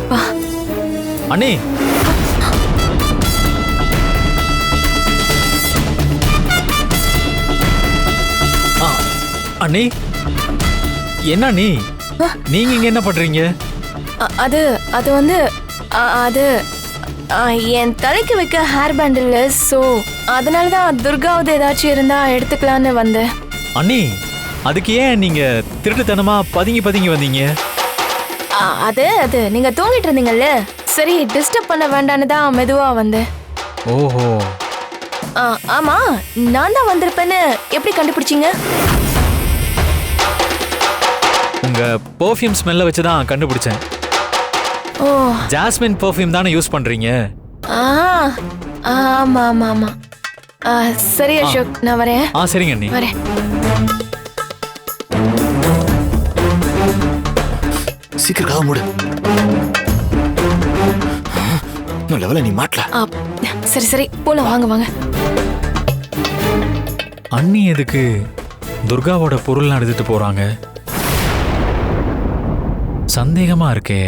அப்பா. அண்ணி அண்ணி என்ன அண்ணி நீங்க இங்க என்ன பண்றீங்க? அது அது வந்து அது என் தலைக்கு வைக்க ஹேர் பேண்ட் இல்ல, சோ அதனால தான் துர்காவது ஏதாச்சும் இருந்தா எடுத்துக்கலான்னு வந்தேன். அண்ணி அதுக்கு ஏன் நீங்க திருட்டுத்தனமா பதுங்கி பதுங்கி வந்தீங்க? அது அது நீங்க தூங்கிட்டு இருந்தீங்கல்ல, சரி டிஸ்டர்ப் பண்ண வேண்டான்னு தான் மெதுவா வந்தேன். ஓஹோ. ஆமா, நான் தான் வந்திருப்பேன்னு எப்படி கண்டுபிடிச்சீங்க? உங்க பெர்ஃப்யூம் ஸ்மெல்ல வச்சு தான் கண்டுபிடிச்சேன். ஓ, ஜாஸ்மின் பெர்ஃப்யூம் தானே யூஸ் பண்றீங்க? ஆமா ஆமா ஆமா. சரி அசோக், நான் வரேன். சரிங்க அண்ணி. வரேன். சீக்கிரம் கதவு மூடு. லெவல நீ மாட்டல. சரி சரி போலாம், வாங்க வாங்க. அண்ணி எதுக்கு துர்காவோட பொருள்லாம் எடுத்துட்டு போறாங்க? சந்தேகமா இருக்கே.